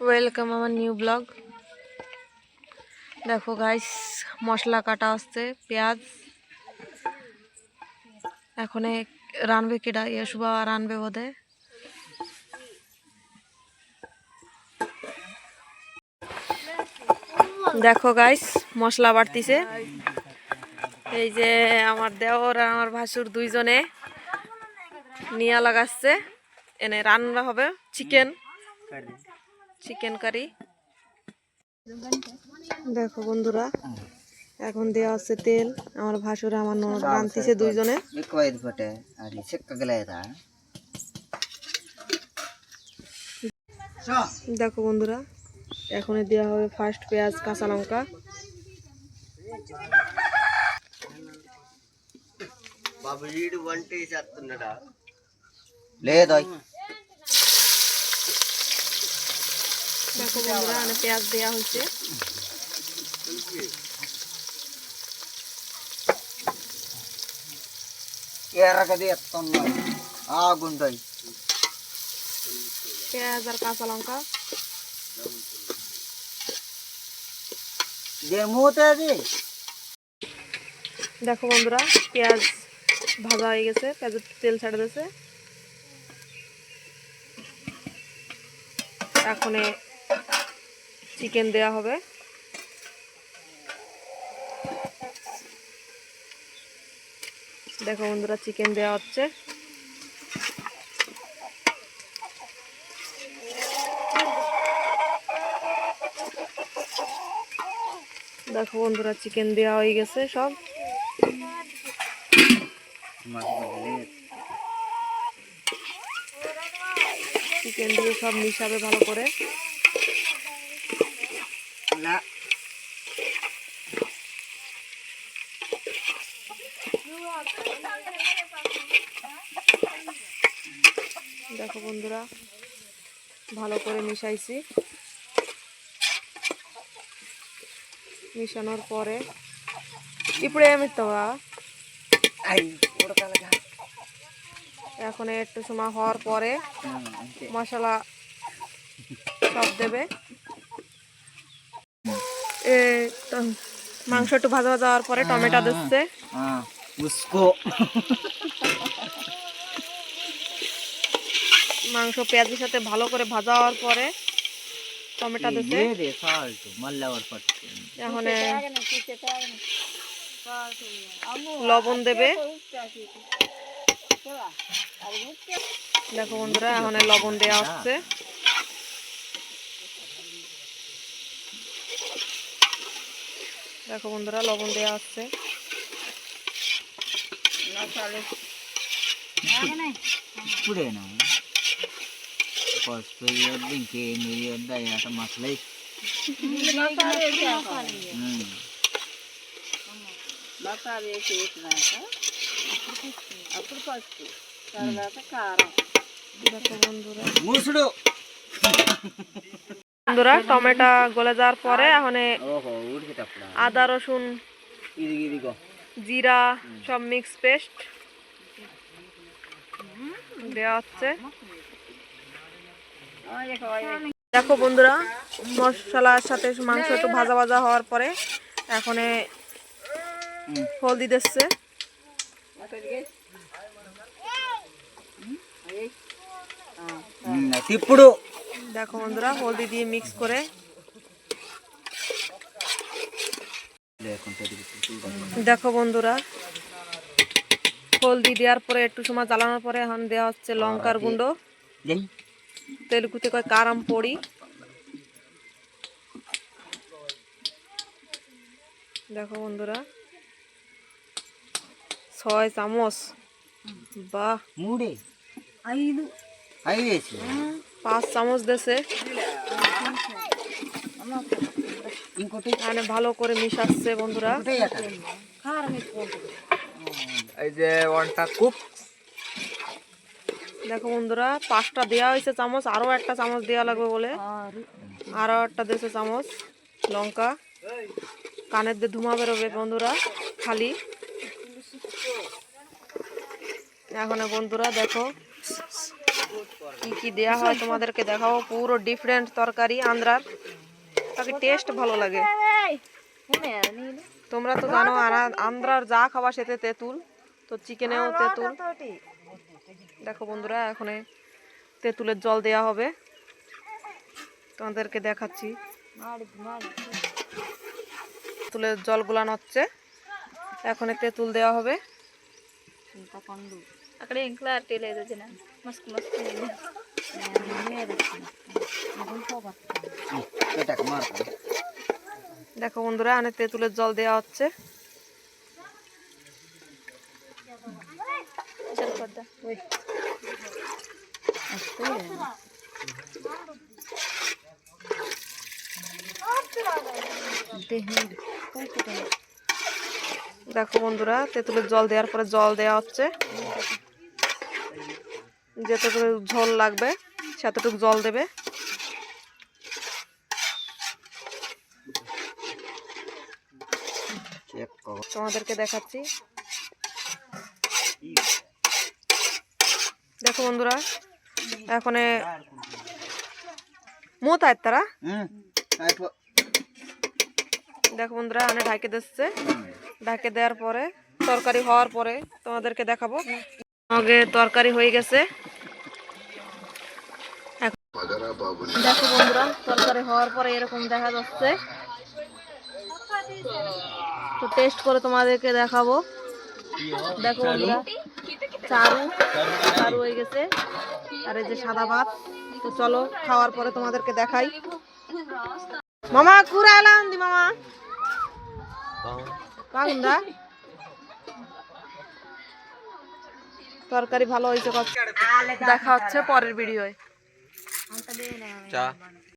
Welcome আমার new blog. দেখো guys, মশলা কাটা আসছে, পেঁয়াজ এখন রানবে কেডা, ইয়েশুবা রানবে বোধে। দেখো গাইস, মশলা বাড়তিছে। এই যে আমার দেওর আর আমার ভাসুর দুইজনে নিয়া লাগাচ্ছে, এনে রান্না হবে চিকেন কারি। দেখো বন্ধুরা, এখন দেওয়া হচ্ছে তেল। আমার ভাসুর আমার ননদ রান্তিছে দুইজনে। দেখো বন্ধুরা, এখন দেওয়া হবে ফার্স্ট পেঁয়াজ কাঁচা লঙ্কা। দেখো বন্ধুরা, মানে পেঁয়াজ দেওয়া হয়েছে। পেঁয়াজ আর কাঁচা লঙ্কা দেখো বন্ধুরা, পেঁয়াজ ভাজা হয়ে গেছে, পেঁয়াজের তেল ছেড়ে দিয়েছে। এখন চিকেন দেয়া হবে। দেখো বন্ধুরা, চিকেন দেওয়া হচ্ছে। দেখো বন্ধুরা, চিকেন দেওয়া হয়ে গেছে সব। চিকেন দিয়ে সব মিশাবে ভালো করে। দেখো বন্ধুরা, ভালো করে মিশাইছি। মিশানোর পরে ইপড়ে এখন একটু সময় হওয়ার পরে মশলা সব দেবে। মাংস একটু ভাজা ভাজা হওয়ার পরে টমেটো দিচ্ছে। মাংস পেঁয়াজের সাথে ভালো করে ভাজা হওয়ার পরে টমেটো দিচ্ছে। এখন লবণ দেবে। দেখো বন্ধুরা, এখন লবণ দেওয়া হচ্ছে। দেখো বন্ধুরা, লবণ দেওয়া হচ্ছে। বন্ধুরা, টমেটো গলে যাওয়ার পরে এখন আদা রসুন জিরা সব মিক্স পেস্ট দেওয়া হচ্ছে। দেখো বন্ধুরা, মশলার সাথে মাংস একটু ভাজা ভাজা হওয়ার পরে এখন হলদি দিচ্ছে। দেখো বন্ধুরা, হলদি দিয়ে মিক্স করে দেখো বন্ধুরা, হলদি দেওয়ার পরে একটু সময় জ্বালানোর পরে এখন দেওয়া হচ্ছে লঙ্কার গুঁড়ো। তেলকুতে কয় কারাম পড়ি। দেখো বন্ধুরা, 6 চামচ। বাহ, 5 চামচ দিয়েছে। মানে ভালো করে মিশাচ্ছে বন্ধুরা। দেখো বন্ধুরা, 5টা দেওয়া হয়েছে চামচ, আরো একটা চামচ দেওয়া লাগবে বলে আরো একটা দিয়েছে চামচ। লঙ্কা কানের দিয়ে ধুমা বেরোবে বন্ধুরা খালি। এখন বন্ধুরা দেখো, কি কি দেয়া হয় তোমাদেরকে দেখাবো। পুরো ডিফারেন্ট তরকারি আন্ধ্রার, তাকে টেস্ট ভালো লাগে। তোমরা তো জানো আন্ধ্রার যা খাওয়া সেতে তেঁতুল, তো চিকেনেও তেঁতুল। দেখো বন্ধুরা, এখন তেঁতুলের জল দেয়া হবে, তোমাদেরকে দেখাচ্ছি। তেঁতুলের জল গুলানো হচ্ছে, এখন তেঁতুল দেওয়া হবে। দেখো বন্ধুরা, অনেক তেঁতুলের জল দেওয়া হচ্ছে। দেখো বন্ধুরা, তেঁতুলের জল দেওয়ার পরে জল দেওয়া হচ্ছে, যতটুকু ঝোল লাগবে সেতটুকু জল দেবে। তোমাদেরকে দেখাচ্ছি। দেখো বন্ধুরা, এখন মোতায় তারা দেখো বন্ধুরা, অনেক ঢাকে দিচ্ছে। ঢাকে দেওয়ার পরে তরকারি হওয়ার পরে তোমাদেরকে দেখাবো। আগে তরকারি হয়ে গেছে। দেখো বন্ধুরা, তরকারি হওয়ার পরে এরকম দেখা যাচ্ছে। তো টেস্ট করে তোমাদেরকে দেখাবো। দেখো বন্ধুরা, চারু চারু হয়ে গেছে, আর এই যে সাদা ভাত। তো চলো খাওয়ার পরে তোমাদেরকে দেখাই। মামা কুড়া এলাম দি মামা কাগুন্দা তরকারি ভালো হয়েছে। দেখা হচ্ছে পরের ভিডিওয়।